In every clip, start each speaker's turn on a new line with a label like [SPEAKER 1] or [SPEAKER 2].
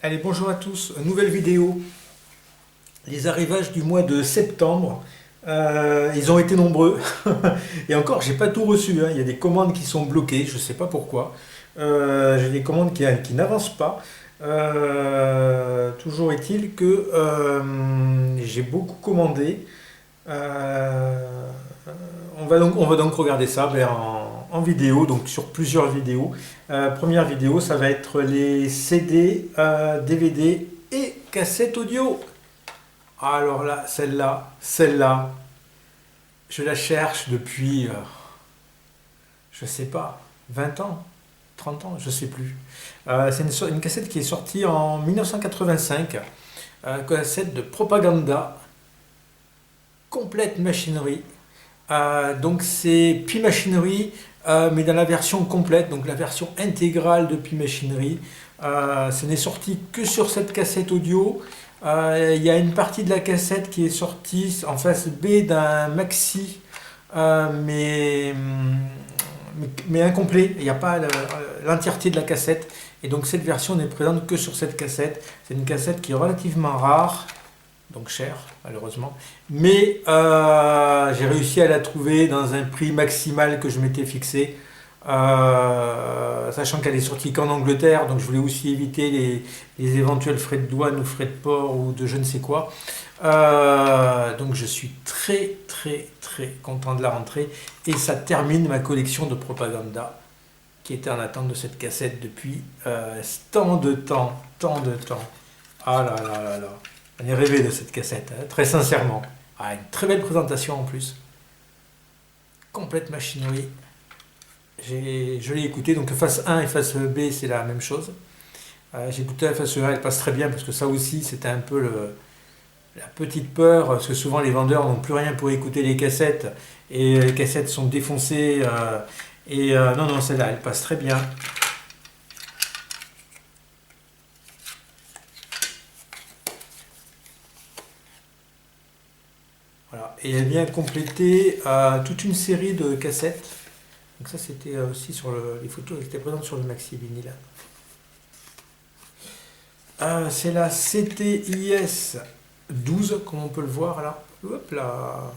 [SPEAKER 1] Allez, bonjour à tous, nouvelle vidéo, les arrivages du mois de septembre. Ils ont été nombreux, et encore, j'ai pas tout reçu, hein. Il y a des commandes qui sont bloquées, je sais pas pourquoi. J'ai des commandes qui n'avancent pas. Toujours est-il que j'ai beaucoup commandé. Euh, on va donc regarder ça en vidéo, donc sur plusieurs vidéos. Première vidéo, ça va être les CD, DVD et cassettes audio. Alors là, celle-là, je la cherche depuis, je sais pas, 20 ans, 30 ans, je sais plus. C'est une cassette qui est sortie en 1985, cassette de Propaganda, complète machinerie. Donc c'est Pi Machinery, mais dans la version complète, donc la version intégrale de Pi Machinery. Ce n'est sorti que sur cette cassette audio. Il y a une partie de la cassette qui est sortie en face B d'un maxi, mais incomplet. Il n'y a pas l'entièreté de la cassette. Et donc cette version n'est présente que sur cette cassette. C'est une cassette qui est relativement rare, donc cher malheureusement, mais j'ai réussi à la trouver dans un prix maximal que je m'étais fixé, sachant qu'elle est sortie qu'en Angleterre, donc je voulais aussi éviter les éventuels frais de douane ou frais de port ou de je ne sais quoi. Donc je suis très très très content de la rentrée et ça termine ma collection de Propaganda qui était en attente de cette cassette depuis tant de temps, tant de temps. Ah là là là là. On est rêvé de cette cassette, hein, très sincèrement. Ah, une très belle présentation en plus. Complète machinerie. Je l'ai écouté, donc face 1 et face B, c'est la même chose. J'ai écouté la face 1, elle passe très bien, parce que ça aussi, c'était un peu la petite peur, parce que souvent les vendeurs n'ont plus rien pour écouter les cassettes, et les cassettes sont défoncées. Non, non, celle-là, elle passe très bien. Voilà. Et elle vient compléter toute une série de cassettes. Donc ça c'était aussi sur les photos qui étaient présentes sur le maxi vinyle. C'est la CTIS 12 comme on peut le voir là. Hop là.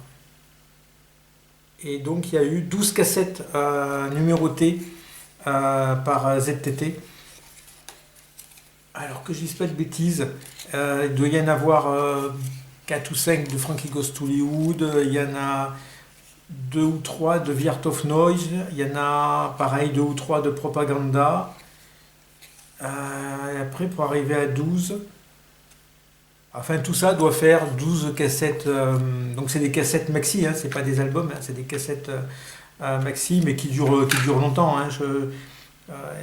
[SPEAKER 1] Et donc il y a eu 12 cassettes numérotées par ZTT. Alors que je dise pas de bêtises, il doit y en avoir 4 ou 5 de Frankie Goes to Hollywood, il y en a 2 ou 3 de The Art of Noise, il y en a pareil 2 ou 3 de Propaganda. Et après pour arriver à 12, enfin tout ça doit faire 12 cassettes, donc c'est des cassettes maxi, hein, c'est pas des albums, hein, c'est des cassettes maxi mais qui durent longtemps. Hein,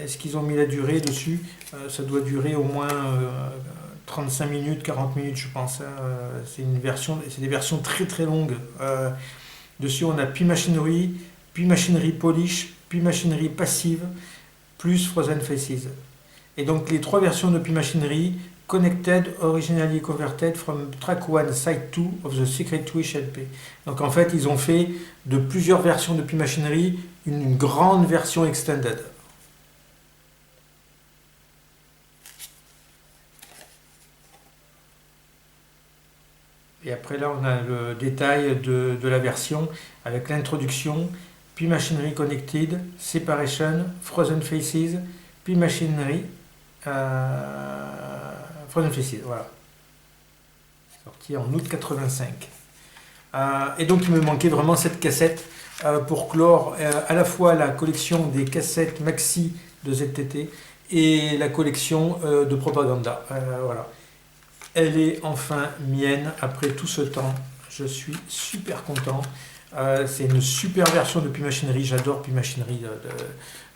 [SPEAKER 1] est-ce qu'ils ont mis la durée dessus? Ça doit durer au moins 35 minutes, 40 minutes, je pense. Hein. C'est des versions très très longues. Dessus, on a Pi Machinery, Pi Machinery Polish, Pi Machinery Passive, plus Frozen Faces. Et donc les trois versions de Pi Machinery, Connected, Originally Converted from Track 1, Side 2 of the Secret Wish LP. Donc en fait, ils ont fait de plusieurs versions de Pi Machinery une grande version extended. Et après là, on a le détail de la version avec l'introduction, Pi Machinery Connected, Separation, Frozen Faces, Pi Machinery, Frozen Faces, voilà. Sorti en août 85. Et donc il me manquait vraiment cette cassette pour clore à la fois la collection des cassettes maxi de ZTT et la collection de Propaganda. Voilà. Elle est enfin mienne après tout ce temps. Je suis super content. C'est une super version de Pi Machinery. J'adore Pi Machinery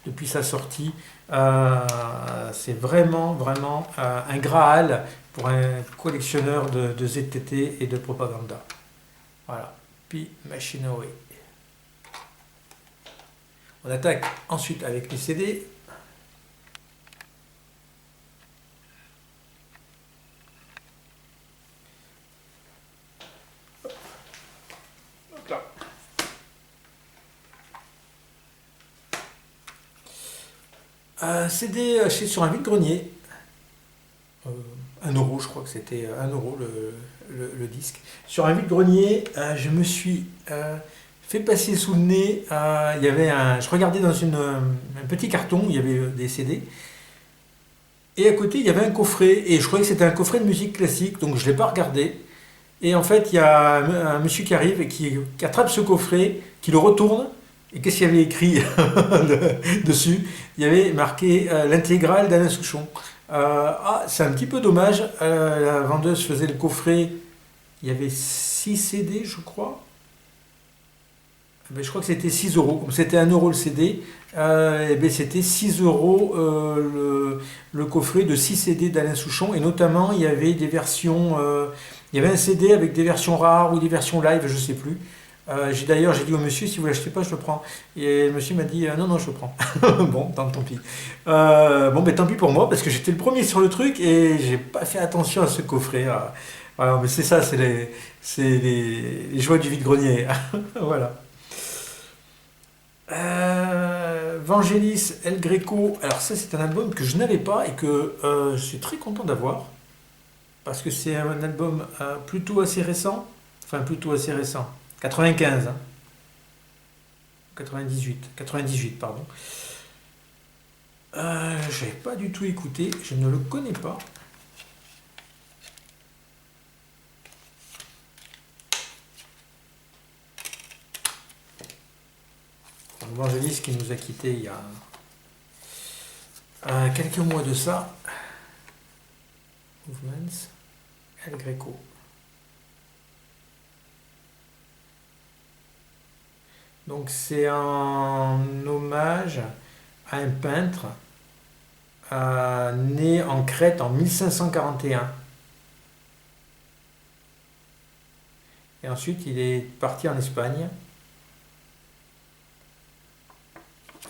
[SPEAKER 1] depuis sa sortie. C'est vraiment, vraiment un Graal pour un collectionneur de ZTT et de Propaganda. Voilà, Pi Machinery. On attaque ensuite avec les CD. CD acheté sur un vide-grenier. Euh, 1 euro, je crois que c'était 1 euro le disque. Sur un vide-grenier, je me suis fait passer sous le nez. Il y avait je regardais dans un petit carton, il y avait des CD. Et à côté, il y avait un coffret. Et je croyais que c'était un coffret de musique classique, donc je ne l'ai pas regardé. Et en fait, il y a un monsieur qui arrive et qui attrape ce coffret, qui le retourne. Et qu'est-ce qu'il y avait écrit dessus? Il y avait marqué l'intégrale d'Alain Souchon. C'est un petit peu dommage. La vendeuse faisait le coffret. Il y avait 6 CD, je crois. Ben, je crois que c'était 6 euros. Comme c'était 1 euro le CD, eh ben, c'était 6 euros le coffret de 6 CD d'Alain Souchon. Et notamment, il y avait des versions. Il y avait un CD avec des versions rares ou des versions live, je ne sais plus. J'ai dit au monsieur, si vous ne l'achetez pas, je le prends. Et le monsieur m'a dit, non, non, je le prends. Bon, tant pis. Bon, ben tant pis pour moi, parce que j'étais le premier sur le truc et j'ai pas fait attention à ce coffret. Voilà, mais c'est ça, c'est les joies du vide-grenier. Voilà. Vangelis El Greco, alors ça c'est un album que je n'avais pas et que je suis très content d'avoir parce que c'est un album plutôt assez récent, enfin plutôt assez récent, 95, hein, 98 pardon. Je n'avais pas du tout écouté, je ne le connais pas. Vangelis qui nous a quittés il y a quelques mois de ça. Movements, El Greco. Donc c'est un hommage à un peintre né en Crète en 1541. Et ensuite il est parti en Espagne.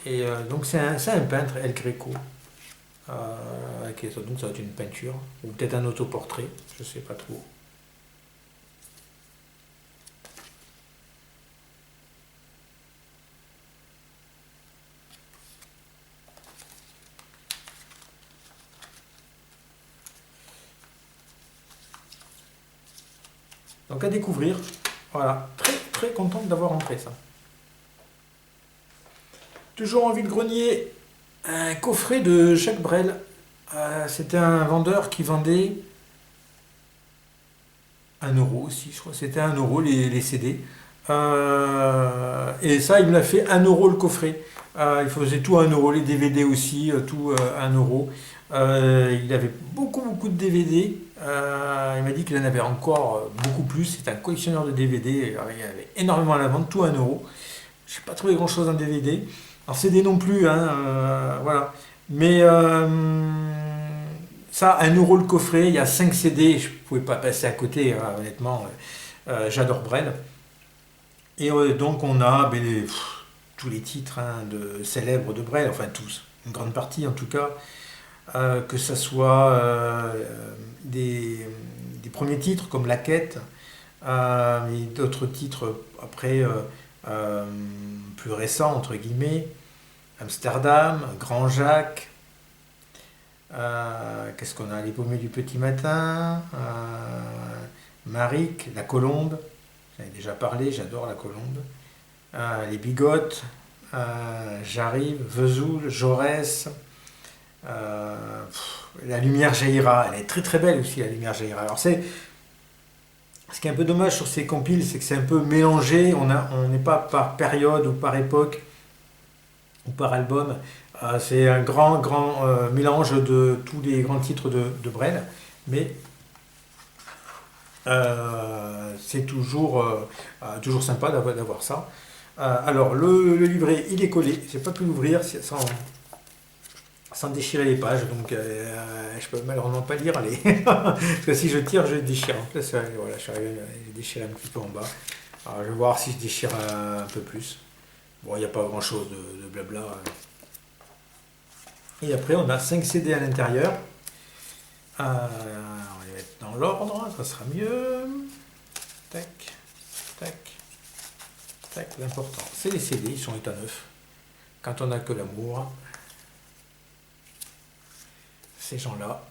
[SPEAKER 1] Et donc c'est un peintre, El Greco. Donc ça va être une peinture, ou peut-être un autoportrait, je ne sais pas trop. Donc à découvrir. Voilà, très très contente d'avoir rentré ça. Toujours en vide-grenier, un coffret de Jacques Brel. C'était un vendeur qui vendait 1 euro aussi, je crois. C'était 1 euro les CD. Et ça, il me l'a fait 1 euro le coffret. Il faisait tout 1 euro, les DVD aussi, tout 1 euro. Il avait beaucoup de DVD. Il m'a dit qu'il en avait encore beaucoup plus. C'est un collectionneur de DVD. Il y avait énormément à la vente, tout 1 euro. Je n'ai pas trouvé grand-chose en DVD. Alors CD non plus, hein, voilà. Mais ça, 1 euro le coffret, il y a 5 CD, je ne pouvais pas passer à côté, hein, honnêtement. J'adore Brel. Et donc on a tous les titres, hein, célèbres de Brel, enfin tous, une grande partie en tout cas, que ce soit des premiers titres comme La Quête, et d'autres titres après euh, plus récents, entre guillemets, Amsterdam, Grand Jacques, qu'est-ce qu'on a? Les paumés du petit matin, Maric, La Colombe, j'en ai déjà parlé, j'adore La Colombe, les Bigotes, J'arrive, Vesoul, Jaurès, La Lumière jaillira, elle est très très belle aussi, La Lumière jaillira. Alors ce qui est un peu dommage sur ces compiles, c'est que c'est un peu mélangé, on n'est pas par période ou par époque ou par album. C'est un grand mélange de tous les grands titres de Brel, mais c'est toujours sympa d'avoir ça. Alors le livret, il est collé, j'ai pas pu l'ouvrir sans déchirer les pages, donc je peux malheureusement pas lire parce que si je tire, je déchire. Là, voilà, j'ai déchiré un petit peu en bas. Alors je vais voir si je déchire un peu plus. Bon, il n'y a pas grand chose de blabla. Et après, on a 5 CD à l'intérieur. On va les mettre dans l'ordre, ça sera mieux. Tac, tac, tac. L'important, c'est les CD, ils sont état neuf. Quand on n'a que l'amour, ces gens-là.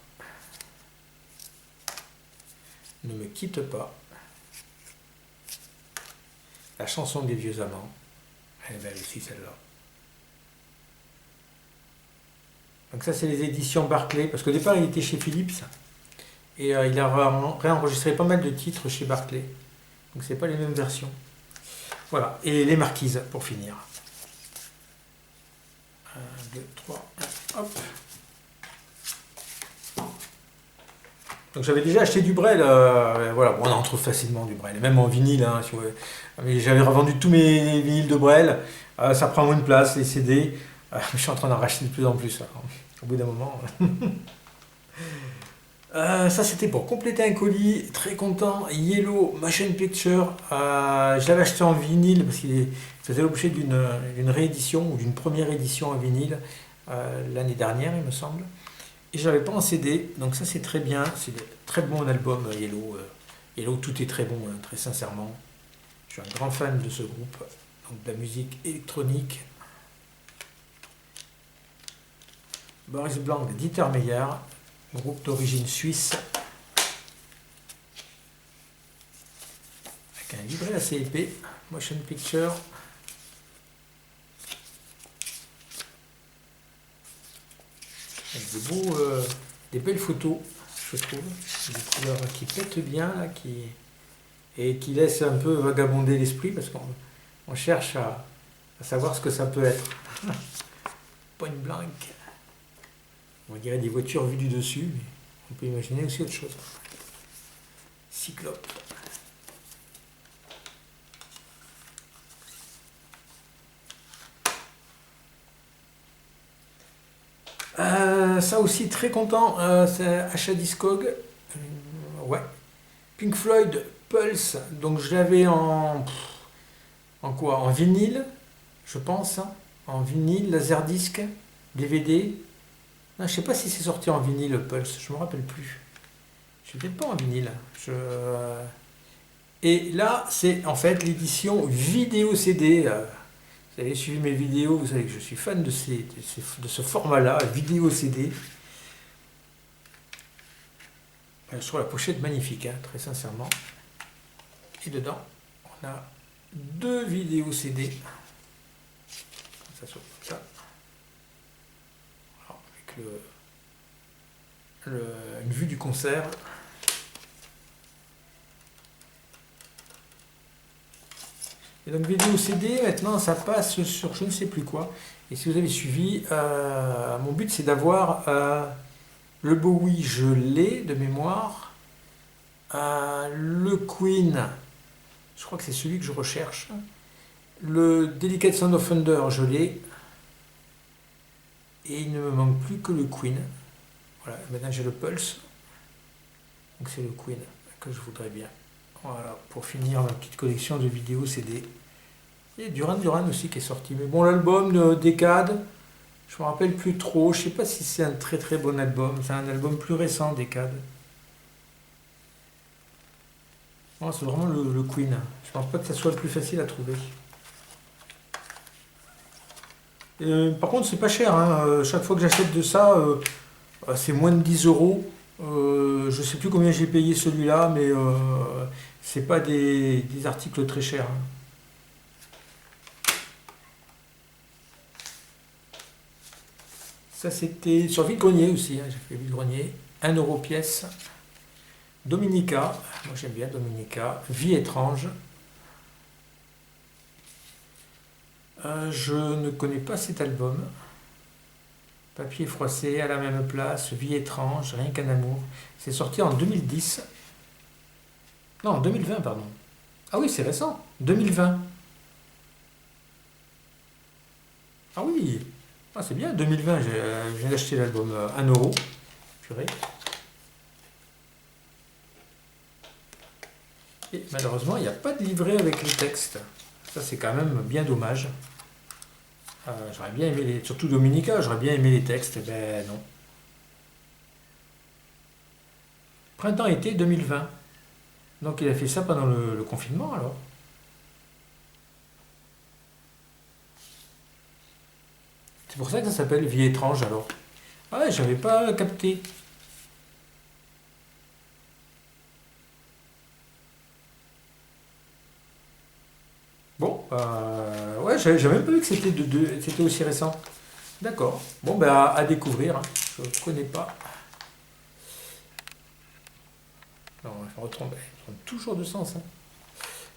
[SPEAKER 1] Ne me quitte pas. La chanson des vieux amants. Elle est belle aussi celle-là. Donc ça c'est les éditions Barclay, parce qu'au départ il était chez Philips, et il a réenregistré pas mal de titres chez Barclay. Donc c'est pas les mêmes versions. Voilà, et les marquises pour finir. 1, 2, 3, hop. Donc j'avais déjà acheté du Brel, voilà, bon, on en trouve facilement du Brel, même en vinyle, hein, si vous voulez. Mais j'avais revendu tous mes vinyles de Brel, ça prend moins de place, les CD, je suis en train d'en racheter de plus en plus, alors, au bout d'un moment. Ça c'était pour compléter un colis, très content, Yellow Motion Picture, je l'avais acheté en vinyle parce qu'il faisait l'objet d'une réédition ou d'une première édition en vinyle l'année dernière il me semble. Et je l'avais pas en CD, donc ça c'est très bien, c'est un très bon album Yellow. Yellow, tout est très bon, hein, très sincèrement. Je suis un grand fan de ce groupe, donc de la musique électronique. Boris Blanc, Dieter Meyer, groupe d'origine suisse, avec un livret assez épais, Motion Picture. Avec des belles photos, je trouve, des couleurs qui pètent bien, là, et qui laissent un peu vagabonder l'esprit, parce qu'on cherche à savoir ce que ça peut être. Point blank. On dirait des voitures vues du dessus, mais on peut imaginer aussi autre chose. Cyclope. Ça aussi très content, c'est achat Discog. Ouais. Pink Floyd Pulse, donc je l'avais en quoi? En vinyle, je pense, hein. En vinyle, laserdisc, DVD. Non, je sais pas si c'est sorti en vinyle Pulse, je me rappelle plus. Je suis peut-être pas en vinyle. Et là, c'est en fait l'édition vidéo CD. Vous avez suivi mes vidéos, vous savez que je suis fan de ce format-là, vidéo CD. Je trouve la pochette magnifique, hein, très sincèrement. Et dedans, on a 2 vidéos CD. Ça s'ouvre comme ça. Alors, avec une vue du concert. Et donc vidéo CD, maintenant ça passe sur je ne sais plus quoi. Et si vous avez suivi, mon but c'est d'avoir le Bowie, je l'ai de mémoire. Le Queen, je crois que c'est celui que je recherche. Le Delicate Sound of Thunder, je l'ai. Et il ne me manque plus que le Queen. Voilà, maintenant j'ai le Pulse. Donc c'est le Queen que je voudrais bien. Voilà, pour finir ma petite collection de vidéos CD. Il y a Duran Duran aussi qui est sorti. Mais bon, l'album de Decade, je ne me rappelle plus trop. Je ne sais pas si c'est un très très bon album. C'est un album plus récent, Decade. Bon, c'est vraiment le Queen. Je pense pas que ça soit le plus facile à trouver. Par contre, c'est pas cher, hein. Chaque fois que j'achète de ça, c'est moins de 10 euros. Je sais plus combien j'ai payé celui-là, mais c'est pas des articles très chers, hein. Ça, c'était sur Vide-Grenier aussi, hein. J'ai fait Vide-Grenier. 1 euro pièce. Dominica. Moi, j'aime bien Dominica. Vie étrange. Je ne connais pas cet album. Papier froissé, à la même place, Vie étrange, rien qu'un amour. C'est sorti en 2010. Non, en 2020, pardon. Ah oui, c'est récent. 2020. Ah oui. Ah, c'est bien, 2020. Je viens d'acheter l'album 1 euro. Purée. Et malheureusement, il n'y a pas de livret avec les textes. Ça, c'est quand même bien dommage. J'aurais bien aimé surtout Dominica, j'aurais bien aimé les textes, ben non. Printemps-été 2020. Donc il a fait ça pendant le confinement alors. C'est pour ça que ça s'appelle Vie étrange alors. Ah ouais, j'avais pas capté. Ouais, j'avais même pas vu que c'était aussi récent. D'accord. Bon, ben à découvrir, hein. Je ne connais pas. Non, je retombe toujours de sens, hein.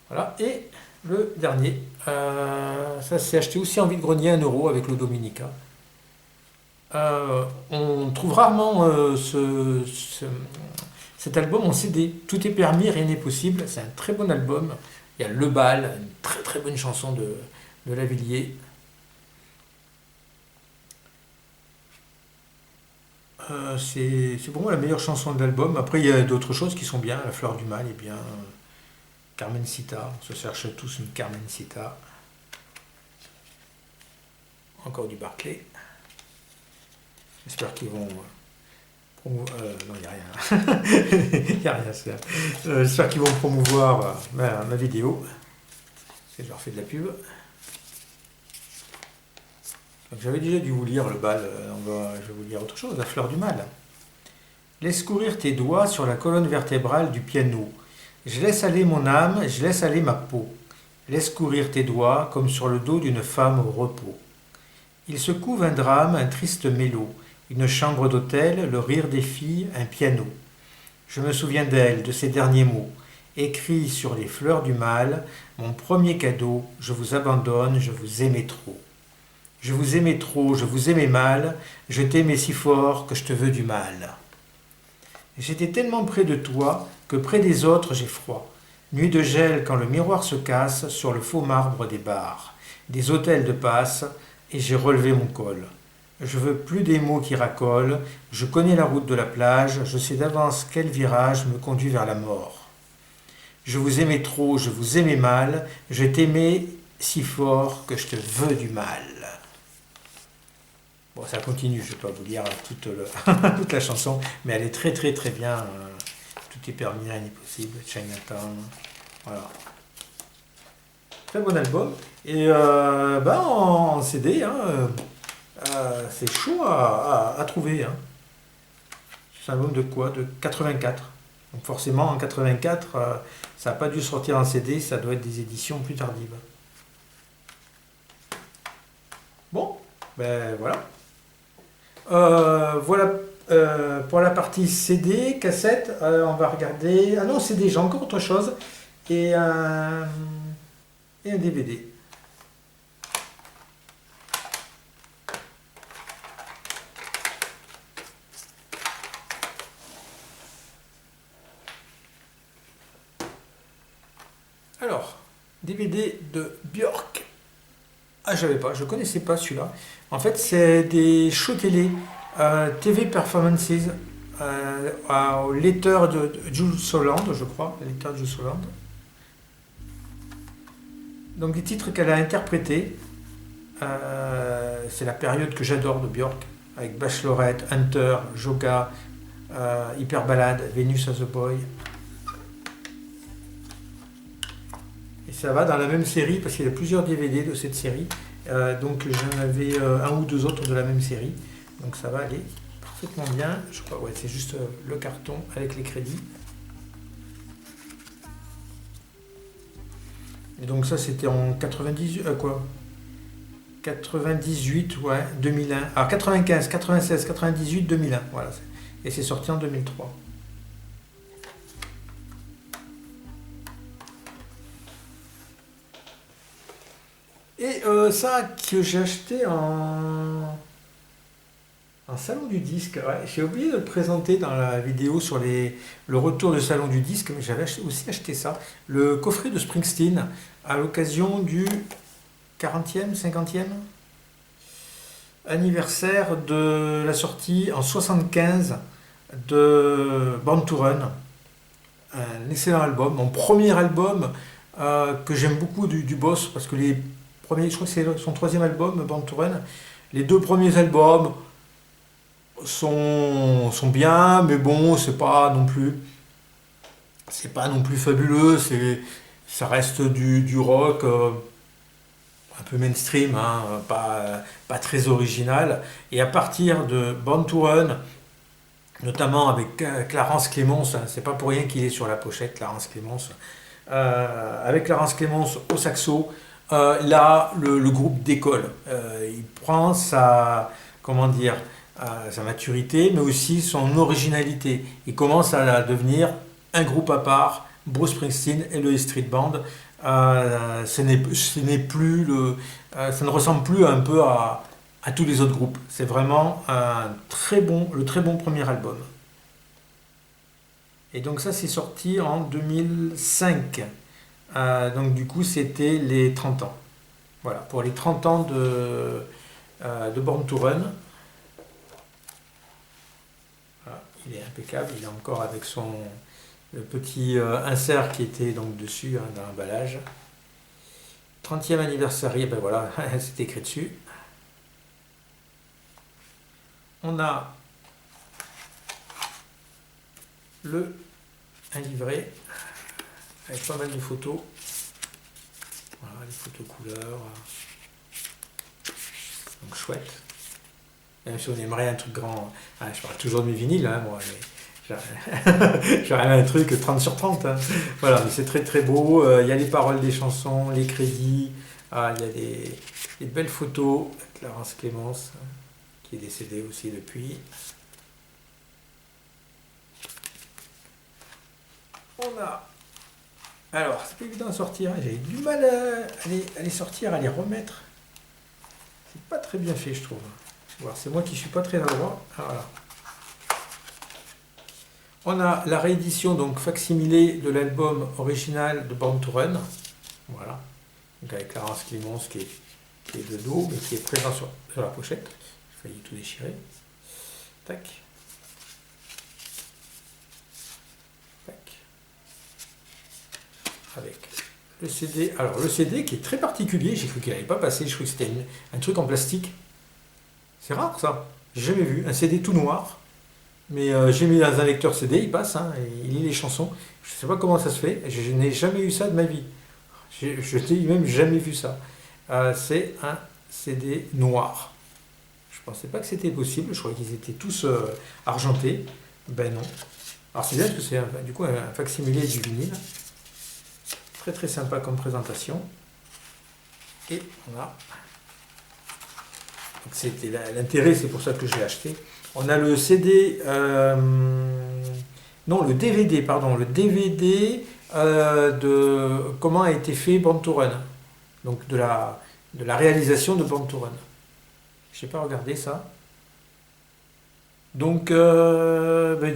[SPEAKER 1] Voilà. Et le dernier, ça c'est acheté aussi en vide-grenier 1 € avec le Dominica. On trouve rarement cet album en CD. Tout est permis, rien n'est possible. C'est un très bon album. Il y a Le Bal, une très très bonne chanson de Lavilliers. C'est pour moi la meilleure chanson de l'album. Après, il y a d'autres choses qui sont bien. La Fleur du Mal est bien. Carmencita, on se cherche tous une Carmencita. Encore du Barclay. J'espère qu'ils vont. Non, il n'y a rien. Il n'y a rien à faire. J'espère qu'ils vont promouvoir ma vidéo. Je leur fais de la pub. J'avais déjà dû vous lire Le Bal. Je vais vous lire autre chose. La Fleur du Mal. Laisse courir tes doigts sur la colonne vertébrale du piano. Je laisse aller mon âme, je laisse aller ma peau. Laisse courir tes doigts comme sur le dos d'une femme au repos. Il se couve un drame, un triste mélo, une chambre d'hôtel, le rire des filles, un piano. Je me souviens d'elle, de ses derniers mots, écrits sur les fleurs du mal, mon premier cadeau, je vous abandonne, je vous aimais trop. Je vous aimais trop, je vous aimais mal, je t'aimais si fort que je te veux du mal. J'étais tellement près de toi que près des autres j'ai froid. Nuit de gel quand le miroir se casse sur le faux marbre des bars, des hôtels de passe, et j'ai relevé mon col. Je veux plus des mots qui racolent, je connais la route de la plage, je sais d'avance quel virage me conduit vers la mort. Je vous aimais trop, je vous aimais mal, je t'aimais si fort que je te veux du mal. Bon, ça continue, je ne vais pas vous lire toute la chanson, mais elle est très très très bien. Tout est permis, rien n'est possible. Chinatown, voilà. Très bon album. Et en CD, hein, c'est chaud à trouver. Hein. C'est un album de quoi? De 84. Donc forcément, en 84, ça n'a pas dû sortir en CD, ça doit être des éditions plus tardives. Bon, ben voilà. Voilà pour la partie CD, cassette, on va regarder. Ah non, CD, j'ai encore autre chose. Et un DVD. Alors, DVD de Björk. Ah, je ne connaissais pas celui-là. En fait, c'est des shows télé, TV Performances, au lecteur de Jules Holland, je crois, le lecteur de Jules Holland. Donc des titres qu'elle a interprétés. C'est la période que j'adore de Björk, avec Bachelorette, Hunter, Joga, Hyper Ballade, Venus as a Boy. Et ça va dans la même série, parce qu'il y a plusieurs DVD de cette série. Donc j'en avais un ou deux autres de la même série. Donc ça va aller parfaitement bien. Je crois, ouais, c'est juste le carton avec les crédits. Et donc ça c'était en 98, 98, ouais, 2001. Alors 95, 96, 98, 2001, voilà. Et c'est sorti en 2003. Et ça que j'ai acheté en salon du disque. Ouais, j'ai oublié de le présenter dans la vidéo sur le retour du salon du disque, mais j'avais aussi acheté ça. Le coffret de Springsteen à l'occasion du 40e, 50e anniversaire de la sortie en 75 de Born to Run. Un excellent album, mon premier album que j'aime beaucoup du Boss, parce que les premiers, je crois que c'est son troisième album, Born to Run. Les deux premiers albums sont bien, mais bon, c'est pas non plus fabuleux. Ça reste du rock un peu mainstream, hein, pas très original. Et à partir de Born to Run, notamment avec Clarence Clemons, hein, c'est pas pour rien qu'il est sur la pochette, Clarence Clemons, avec Clarence Clemons au saxo, Là, le groupe décolle. Il prend comment dire, sa maturité, mais aussi son originalité. Il commence à devenir un groupe à part. Bruce Springsteen et le E Street Band. Ce n'est plus ça ne ressemble plus un peu à tous les autres groupes. C'est vraiment le très bon premier album. Et donc ça, c'est sorti en 2005. Donc du coup, c'était les 30 ans. Voilà, pour les 30 ans de Born to Run. Voilà, il est impeccable, il est encore avec le petit insert qui était donc dessus hein, dans l'emballage. 30e anniversaire, ben voilà, c'est écrit dessus. On a un livret avec pas mal de photos. Voilà, les photos couleurs. Donc chouette. Même si on aimerait un truc grand. Je parle toujours de mes vinyles, hein, moi, mais j'aurais un truc 30 sur 30. Hein. Voilà, mais c'est très très beau. Il y a les paroles des chansons, les crédits. Il y a des belles photos. Clarence Clémence, qui est décédée aussi depuis. On a. Alors, c'est pas évident à sortir. J'ai du mal à les sortir, à les remettre. C'est pas très bien fait, je trouve. C'est moi qui suis pas très adroit. Voilà. On a la réédition, donc facsimilée de l'album original de Born to Run. Voilà. Donc avec Clarence Clémence qui est de dos, mais qui est présent sur la pochette. J'ai failli tout déchirer. Tac. Tac. Avec le CD. Alors le CD qui est très particulier, j'ai cru qu'il n'allait pas passer, je crois que c'était un truc en plastique. C'est rare ça. J'ai jamais vu. Un CD tout noir. Mais j'ai mis dans un lecteur CD, il passe, hein, et il lit les chansons. Je ne sais pas comment ça se fait, je n'ai jamais eu ça de ma vie. Je n'ai même jamais vu ça. C'est un CD noir. Je ne pensais pas que c'était possible, je croyais qu'ils étaient tous argentés. Ben non. Alors c'est bien parce que c'est du coup un facsimilé du vinyle. Très très sympa comme présentation. Et on a... Donc c'était l'intérêt, c'est pour ça que je l'ai acheté. On a le CD, non le DVD, pardon, le DVD de comment a été fait Born to Run, donc de la réalisation de Born to Run. Je n'ai pas regardé ça. Donc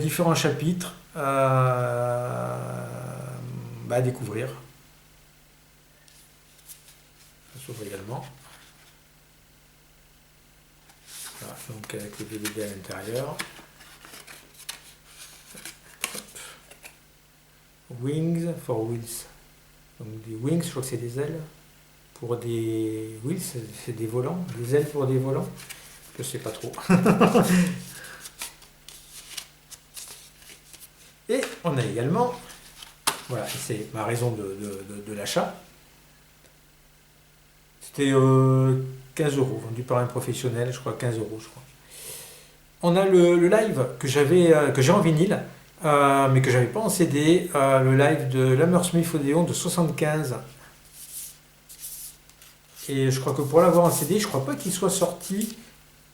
[SPEAKER 1] différents chapitres à découvrir. Ça s'ouvre également. Voilà, donc avec le DVD à l'intérieur. Wings for wheels. Donc des wings, je crois que c'est des ailes. Pour des wheels, c'est des volants. Des ailes pour des volants. Je sais pas trop. Et on a également, voilà, c'est ma raison de l'achat. C'était 15 euros, vendu par un professionnel, je crois 15 euros, je crois. On a le live que j'ai en vinyle, mais que j'avais pas en CD, le live de Hammersmith Odeon de 75. Et je crois que pour l'avoir en CD, je crois pas qu'il soit sorti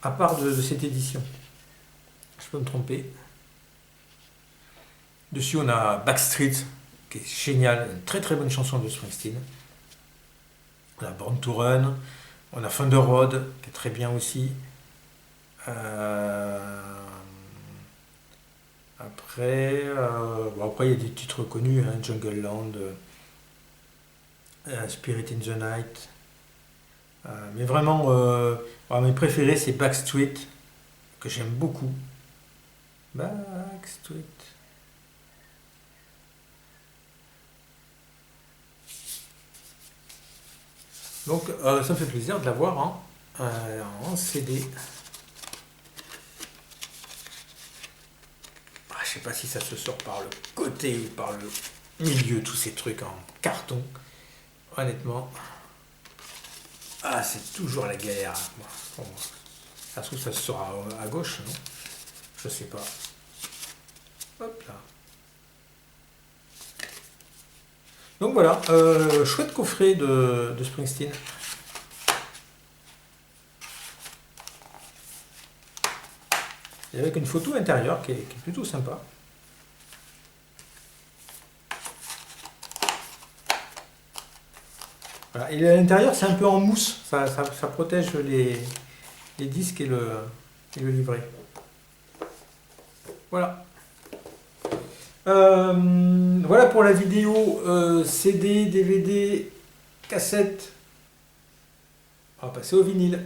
[SPEAKER 1] à part de cette édition. Je peux me tromper. Dessus, on a Backstreet, qui est génial, une très très bonne chanson de Springsteen. On a Born to Run, on a Thunder Road, qui est très bien aussi. Après, il y a des titres connus, hein, Jungle Land, Spirit in the Night. Mais vraiment, mes préférés, c'est Backstreet, que j'aime beaucoup. Backstreet. Donc, ça me fait plaisir de l'avoir en CD. Je sais pas si ça se sort par le côté ou par le milieu, tous ces trucs en carton. Honnêtement, c'est toujours la galère. Bon, ça se trouve, ça se sort à gauche, non? Je sais pas. Hop là. Donc voilà, chouette coffret de Springsteen. Et avec une photo intérieure qui est plutôt sympa. Voilà. Et à l'intérieur, c'est un peu en mousse. Ça protège les disques et le livret. Voilà. Voilà pour la vidéo CD, DVD, cassette. On va passer au vinyle.